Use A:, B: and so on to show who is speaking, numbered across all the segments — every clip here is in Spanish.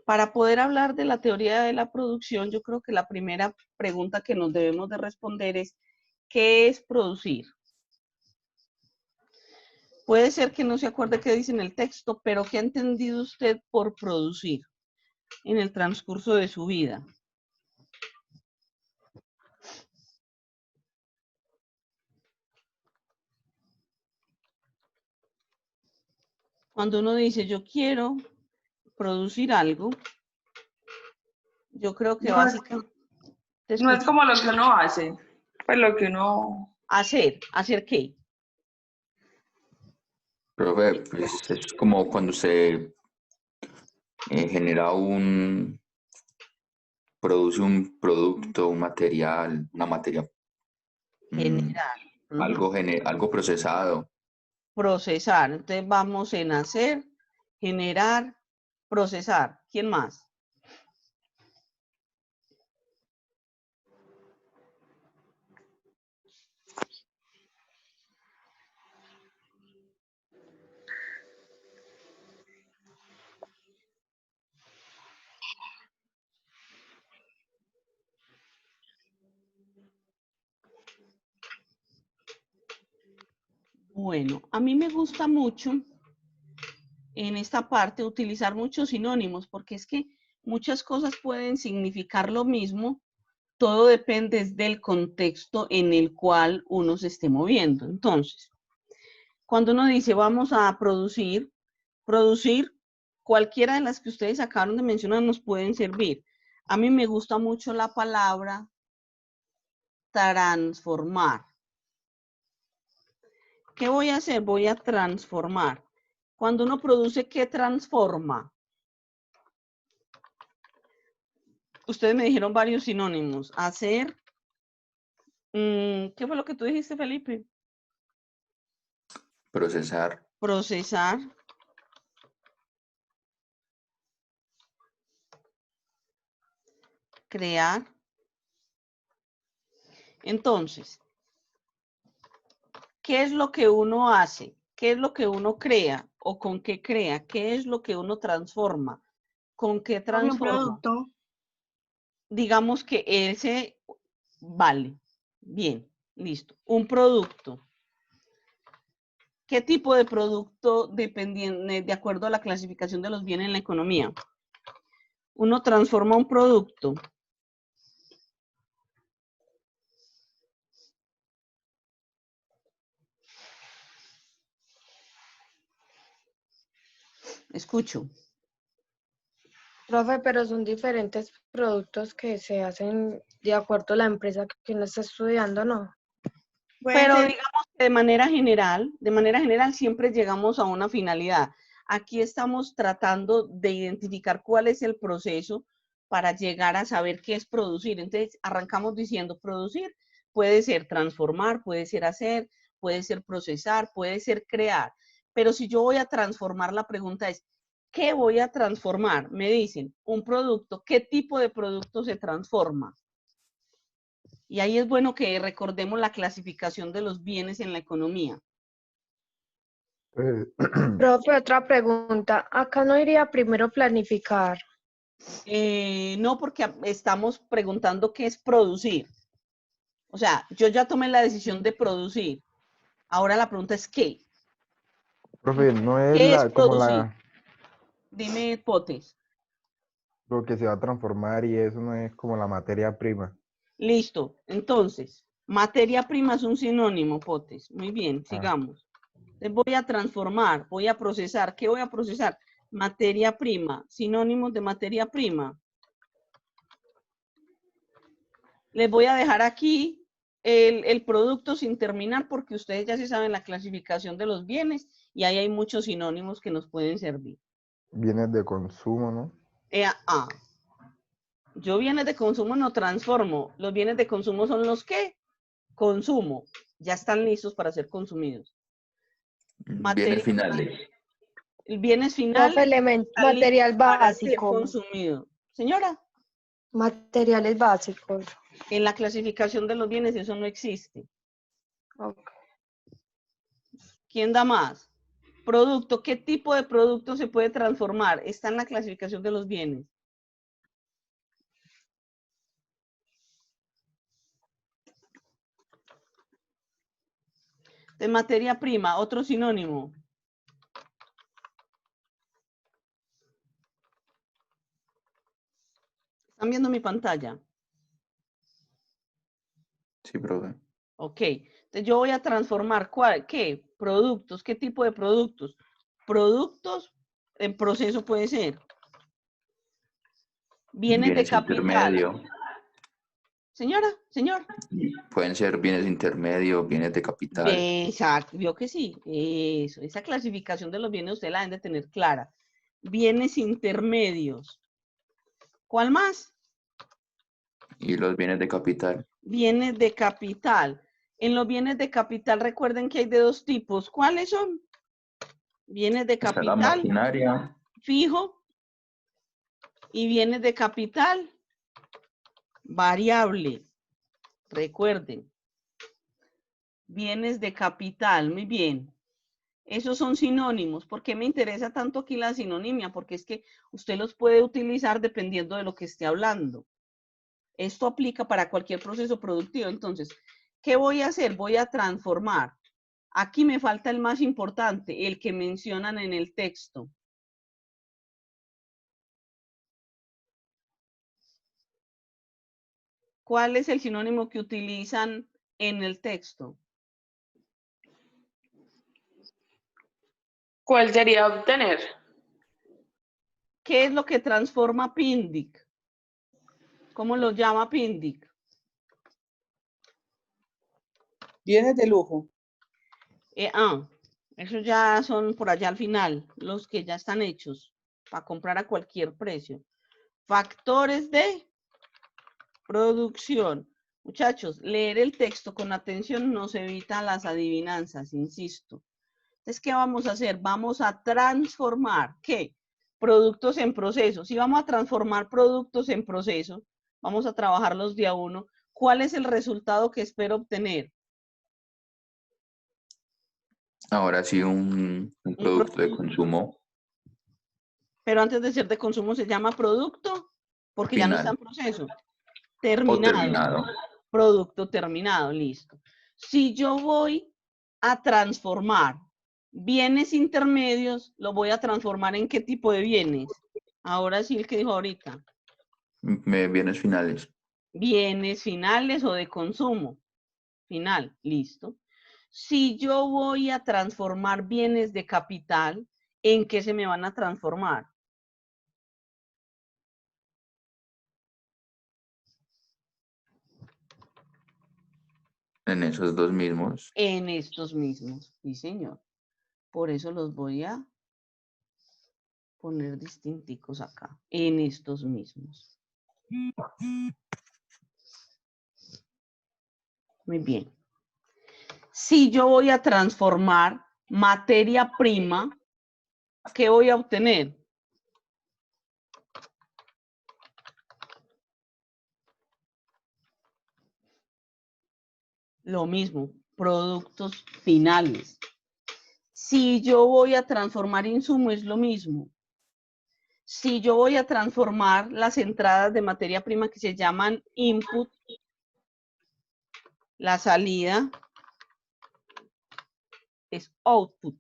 A: Para poder hablar de la teoría de la producción, yo creo que la primera pregunta que nos debemos de responder es, ¿qué es producir? Puede ser que no se acuerde qué dice en el texto, pero ¿qué ha entendido usted por producir en el transcurso de su vida? Cuando uno dice, yo quiero producir algo, yo creo que
B: No es,
A: básicamente, te
B: no es
A: escucho,
B: como lo que uno hace, pues lo que uno...
A: ¿hacer qué?
C: Profe, pues es como cuando se genera produce un producto, un material, una materia, mm,
A: Generar.
C: algo procesado.
A: Procesar. Entonces vamos en hacer, generar, procesar. ¿Quién más? Bueno, a mí me gusta mucho en esta parte utilizar muchos sinónimos, porque es que muchas cosas pueden significar lo mismo, todo depende del contexto en el cual uno se esté moviendo. Entonces, cuando uno dice vamos a producir, cualquiera de las que ustedes acabaron de mencionar nos pueden servir. A mí me gusta mucho la palabra transformar. ¿Qué voy a hacer? Voy a transformar. Cuando uno produce, ¿qué transforma? Ustedes me dijeron varios sinónimos. Hacer. ¿Qué fue lo que tú dijiste, Felipe?
C: Procesar.
A: Procesar. Crear. Entonces, ¿qué es lo que uno hace? ¿Qué es lo que uno crea? ¿O con qué crea? ¿Qué es lo que uno transforma? ¿Con qué
D: Con un
A: transforma?
D: producto.
A: Digamos que ese vale. Bien, listo. Un producto. ¿Qué tipo de producto dependiendo, de acuerdo a la clasificación de los bienes en la economía? Uno transforma un producto. Escucho.
D: Profe, pero son diferentes productos que se hacen de acuerdo a la empresa que uno está estudiando, ¿no?
B: Pueden
A: Pero
B: ser,
A: digamos que de manera general siempre llegamos a una finalidad. Aquí estamos tratando de identificar cuál es el proceso para llegar a saber qué es producir. Entonces arrancamos diciendo producir puede ser transformar, puede ser hacer, puede ser procesar, puede ser crear. Pero si yo voy a transformar, la pregunta es, ¿qué voy a transformar? Me dicen, un producto, ¿qué tipo de producto se transforma? Y ahí es bueno que recordemos la clasificación de los bienes en la economía.
D: Profe, otra pregunta. Acá no iría primero planificar.
A: No, porque estamos preguntando qué es producir. O sea, yo ya tomé la decisión de producir. Ahora la pregunta es ¿qué?
E: Profe, no es
A: ¿Qué es
E: como
A: producir? Dime, Potes.
E: lo que se va a transformar y eso no es como la materia prima.
A: Listo. Entonces, materia prima es un sinónimo, Potes. Muy bien,
E: Ah,
A: sigamos. Les voy a transformar, voy a procesar. ¿Qué voy a procesar? Materia prima. Sinónimos de materia prima. Les voy a dejar aquí el producto sin terminar porque ustedes ya se saben la clasificación de los bienes y ahí hay muchos sinónimos que nos pueden servir.
E: bienes de consumo, ¿no?
A: Yo bienes de consumo no transformo. Los bienes de consumo son los que consumo. Ya están listos para ser consumidos.
C: Bienes finales.
A: Bienes finales
D: Profe,
A: están listos
D: material
A: para ser
D: básico.
A: consumidos. Señora,
D: Materiales básicos.
A: en la clasificación de los bienes eso no existe.
D: Okay.
A: ¿Quién da más? Producto. ¿Qué tipo de producto se puede transformar? Está en la clasificación de los bienes. De materia prima, otro sinónimo. ¿Están viendo mi pantalla?
C: Sí, profe.
A: Ok. Entonces yo voy a transformar, ¿qué? Productos. ¿Qué tipo de productos? Productos en proceso puede ser. Bienes de capital.
C: Intermedio.
A: Señora, señor.
C: Pueden ser bienes intermedios, bienes de capital.
A: Exacto, vio que sí. Eso, esa clasificación de los bienes usted la deben de tener clara. Bienes intermedios. ¿Cuál más?
C: Y los bienes de capital.
A: Bienes de capital. En los bienes de capital recuerden que hay de dos tipos. ¿Cuáles son? Bienes de
C: Está la
A: capital
C: maquinaria.
A: fijo y bienes de capital variable. Recuerden. Bienes de capital, muy bien. Esos son sinónimos. ¿Por qué me interesa tanto aquí la sinonimia? Porque es que usted los puede utilizar dependiendo de lo que esté hablando. Esto aplica para cualquier proceso productivo. Entonces, ¿qué voy a hacer? Voy a transformar. Aquí me falta el más importante, el que mencionan en el texto. ¿Cuál es el sinónimo que utilizan en el texto?
B: ¿Cuál sería obtener?
A: ¿Qué es lo que transforma Pindic? ¿Cómo lo llama Pindic?
F: Bienes de lujo.
A: Esos ya son por allá al final, los que ya están hechos para comprar a cualquier precio. Factores de producción. Muchachos, leer el texto con atención nos evita las adivinanzas, insisto. Entonces, ¿qué vamos a hacer? Vamos a transformar, ¿qué? Productos en proceso. Si vamos a transformar productos en proceso, vamos a trabajarlos de a uno. ¿Cuál es el resultado que espero obtener?
C: Ahora sí, un producto de consumo
A: Pero antes de ser de consumo se llama producto, porque ya no está en
C: final
A: proceso.
C: o
A: Terminado.
C: terminado.
A: Producto terminado, listo. Si yo voy a transformar bienes intermedios, lo voy a transformar en qué tipo de bienes. Ahora sí, el que dijo ahorita.
C: Bienes finales.
A: Bienes finales o de consumo. Final, listo. Si yo voy a transformar bienes de capital, ¿en qué se me van a transformar?
C: En esos dos mismos.
A: En estos mismos, sí señor. Por eso los voy a poner distinticos acá, en estos mismos. Muy bien. Si yo voy a transformar materia prima, ¿qué voy a obtener? Lo mismo, productos finales. Si yo voy a transformar insumo, es lo mismo. Si yo voy a transformar las entradas de materia prima que se llaman input, la salida es output.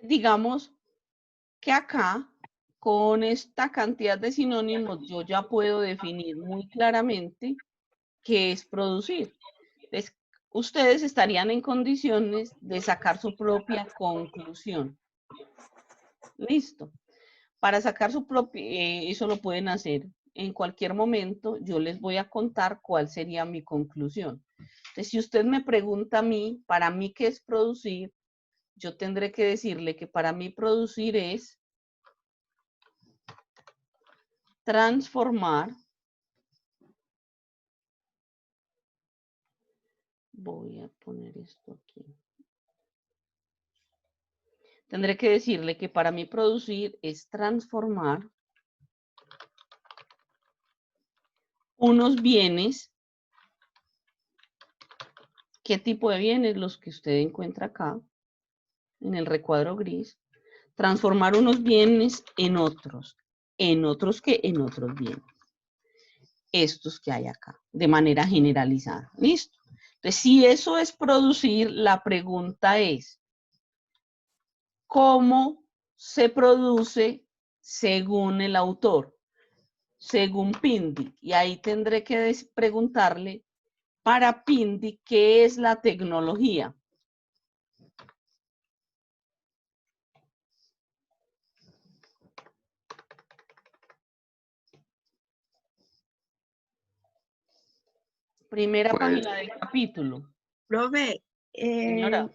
A: Digamos que acá, con esta cantidad de sinónimos, yo ya puedo definir muy claramente qué es producir. Entonces, ustedes estarían en condiciones de sacar su propia conclusión. Listo. Para sacar su propia, eso lo pueden hacer en cualquier momento. Yo les voy a contar cuál sería mi conclusión. Entonces, si usted me pregunta a mí, para mí, ¿qué es producir? Yo tendré que decirle que para mí producir es transformar. Voy a poner esto aquí. Tendré que decirle que para mí producir es transformar unos bienes. ¿Qué tipo de bienes? Los que usted encuentra acá, en el recuadro gris. Transformar unos bienes en otros. en otros bienes. Estos que hay acá, de manera generalizada. ¿Listo? Entonces, si eso es producir, la pregunta es, ¿cómo se produce según el autor? Según Pindy. Y ahí tendré que preguntarle, para Pindy, ¿qué es la tecnología? Primera
C: Pues-
A: página del capítulo.
G: Profe,
A: Señora.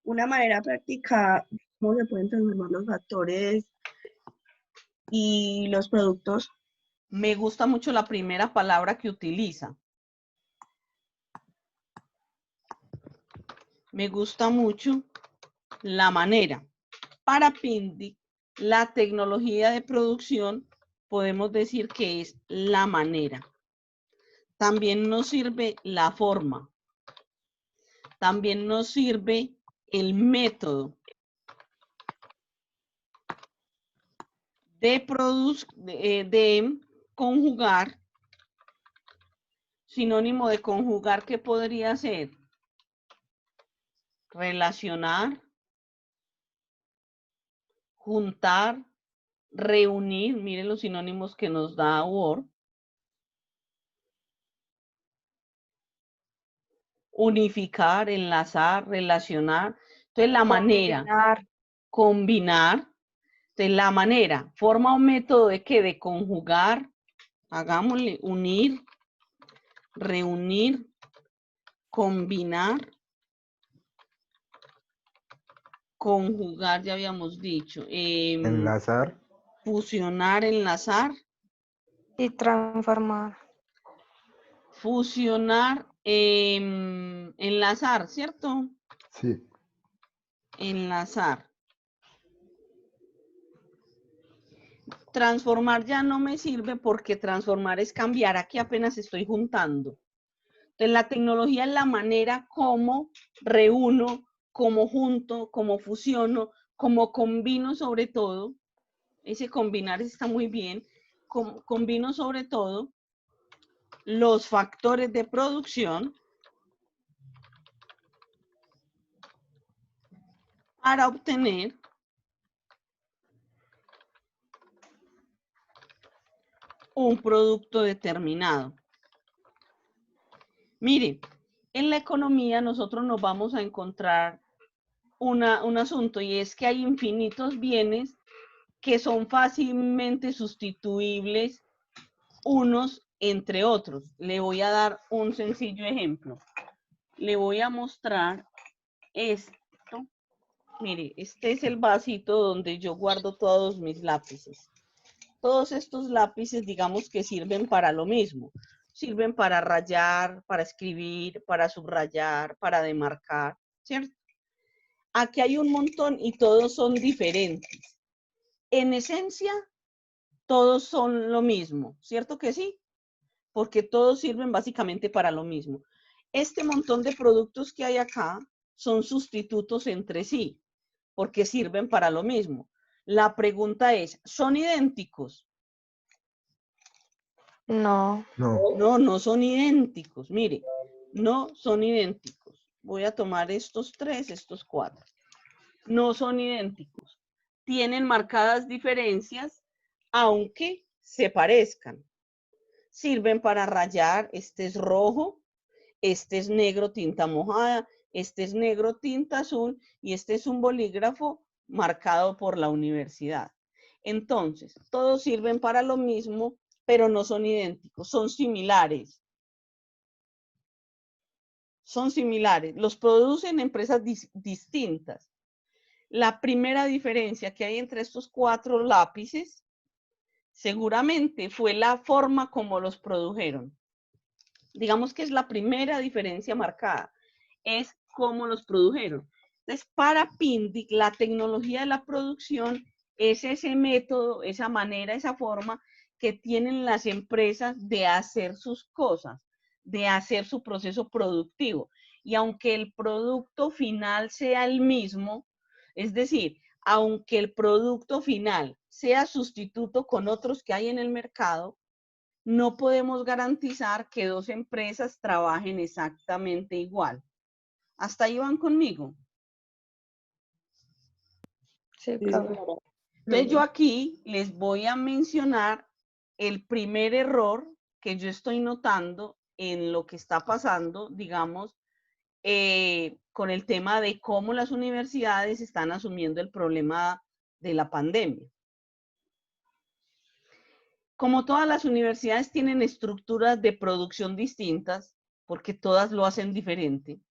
G: una manera práctica, ¿cómo se pueden transformar los factores y los productos?
A: Me gusta mucho la primera palabra que utiliza. Me gusta mucho la manera. Para Pindy, la tecnología de producción podemos decir que es la manera. También nos sirve la forma. También nos sirve el método de conjugar. Sinónimo de conjugar, ¿qué podría ser? Relacionar, juntar, reunir. Miren los sinónimos que nos da Word. Unificar, enlazar, relacionar. Entonces, la manera, combinar. Entonces, la manera, forma o método de qué? De conjugar. Hagámosle unir, reunir, combinar, conjugar, ya habíamos dicho.
E: Enlazar.
A: Fusionar, enlazar.
D: Y transformar.
A: Fusionar, enlazar, ¿cierto?
E: Sí.
A: Enlazar. Transformar ya no me sirve porque transformar es cambiar. Aquí apenas estoy juntando. Entonces, la tecnología es la manera como reúno, como junto, como fusiono, como combino sobre todo. Ese combinar está muy bien. Combino sobre todo los factores de producción para obtener un producto determinado. Mire, en la economía nosotros nos vamos a encontrar un asunto, y es que hay infinitos bienes que son fácilmente sustituibles unos entre otros. Le voy a dar un sencillo ejemplo. Le voy a mostrar esto. Mire, este es el vasito donde yo guardo todos mis lápices. Todos estos lápices, digamos que sirven para lo mismo. Sirven para rayar, para escribir, para subrayar, para demarcar, ¿cierto? Aquí hay un montón y todos son diferentes. En esencia, todos son lo mismo, ¿cierto que sí? Porque todos sirven básicamente para lo mismo. Este montón de productos que hay acá son sustitutos entre sí, porque sirven para lo mismo. La pregunta es, ¿son idénticos?
D: No.
E: No.
A: No son idénticos. Mire, no son idénticos. Voy a tomar estos 3, estos 4. No son idénticos. Tienen marcadas diferencias, aunque se parezcan. Sirven para rayar. Este es rojo, este es negro tinta mojada, este es negro tinta azul y este es un bolígrafo marcado por la universidad. Entonces, todos sirven para lo mismo, pero no son idénticos, son similares. Son similares, los producen empresas distintas. La primera diferencia que hay entre estos 4 lápices seguramente fue la forma como los produjeron. Digamos que es la primera diferencia marcada, es cómo los produjeron. Entonces, para Pindy, la tecnología de la producción es ese método, esa manera, esa forma que tienen las empresas de hacer sus cosas, de hacer su proceso productivo. Y aunque el producto final sea el mismo, es decir, aunque el producto final sea sustituto con otros que hay en el mercado, no podemos garantizar que dos empresas trabajen exactamente igual. ¿Hasta ahí van conmigo?
D: Sí,
F: Sí,
D: profe.
F: señora.
A: Entonces yo aquí les voy a mencionar el primer error que yo estoy notando en lo que está pasando, digamos, con el tema de cómo las universidades están asumiendo el problema de la pandemia. Como todas las universidades tienen estructuras de producción distintas, porque todas lo hacen diferente,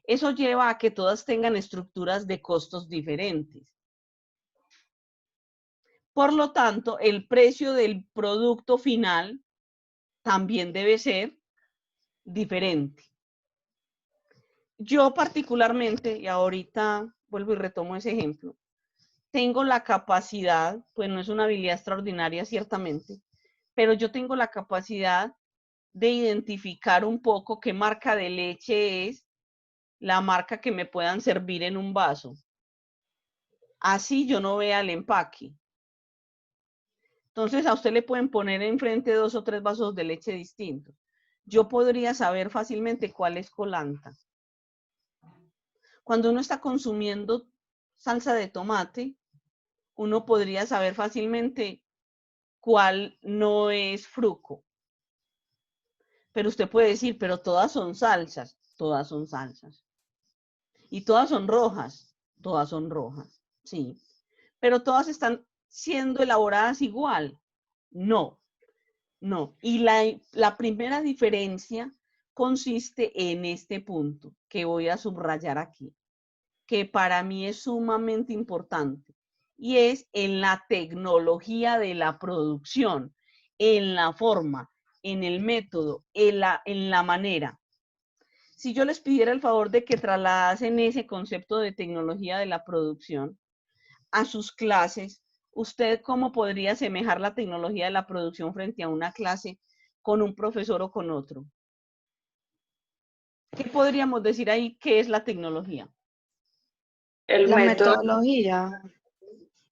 A: eso lleva a que todas tengan estructuras de costos diferentes. Por lo tanto, el precio del producto final también debe ser diferente. Yo particularmente, y ahorita vuelvo y retomo ese ejemplo, tengo la capacidad, pues no es una habilidad extraordinaria ciertamente, pero yo tengo la capacidad de identificar un poco qué marca de leche es la marca que me puedan servir en un vaso. Así yo no vea el empaque. Entonces a usted le pueden poner enfrente 2 o 3 vasos de leche distintos. Yo podría saber fácilmente cuál es colanta. Cuando uno está consumiendo salsa de tomate, uno podría saber fácilmente cuál no es fruco. Pero usted puede decir, pero todas son salsas. Todas son salsas. Y todas son rojas. Todas son rojas. Sí. Pero todas están siendo elaboradas igual. No. No. Y la primera diferencia consiste en este punto que voy a subrayar aquí, que para mí es sumamente importante, y es en la tecnología de la producción, en la forma, en el método, en la manera. Si yo les pidiera el favor de que trasladasen ese concepto de tecnología de la producción a sus clases, ¿usted cómo podría asemejar la tecnología de la producción frente a una clase con un profesor o con otro? ¿Qué podríamos decir ahí? ¿Qué es la tecnología?
B: El
D: La
B: método.
D: metodología.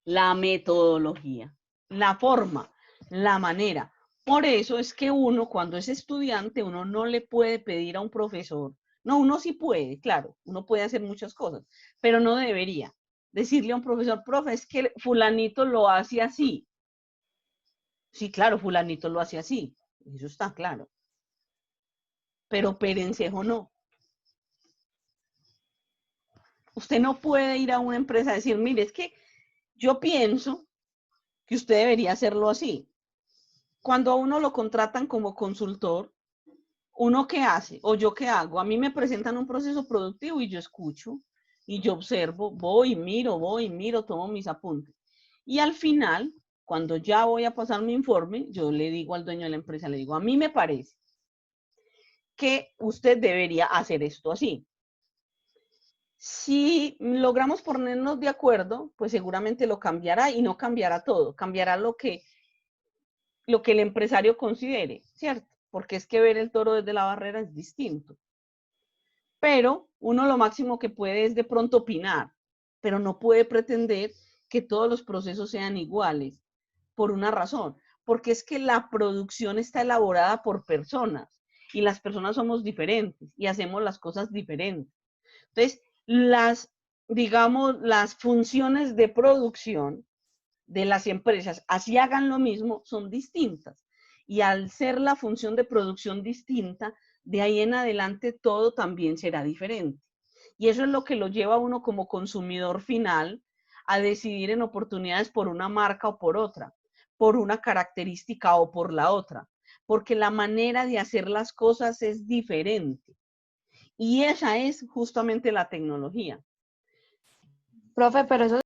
A: La metodología, la forma, la manera. Por eso es que uno, cuando es estudiante, uno no le puede pedir a un profesor. No, uno sí puede, claro, uno puede hacer muchas cosas, pero no debería decirle a un profesor, profe, es que fulanito lo hace así. Sí, claro, fulanito lo hace así, eso está claro. Pero Perencejo no. Usted no puede ir a una empresa a decir, mire, es que yo pienso que usted debería hacerlo así. Cuando a uno lo contratan como consultor, ¿uno qué hace? ¿O yo qué hago? A mí me presentan un proceso productivo y yo escucho y yo observo, voy, miro, tomo mis apuntes. Y al final, cuando ya voy a pasar mi informe, yo le digo al dueño de la empresa, le digo, a mí me parece que usted debería hacer esto así. Si logramos ponernos de acuerdo, pues seguramente lo cambiará y no cambiará todo, cambiará lo que el empresario considere, ¿cierto? Porque es que ver el toro desde la barrera es distinto. Pero uno lo máximo que puede es de pronto opinar, pero no puede pretender que todos los procesos sean iguales, por una razón, porque es que la producción está elaborada por personas y las personas somos diferentes y hacemos las cosas diferentes. Entonces, digamos, las funciones de producción de las empresas, así hagan lo mismo, son distintas. Y al ser la función de producción distinta, de ahí en adelante todo también será diferente. Y eso es lo que lo lleva a uno como consumidor final a decidir en oportunidades por una marca o por otra, por una característica o por la otra, porque la manera de hacer las cosas es diferente. Y esa es justamente la tecnología.
D: Profe, pero eso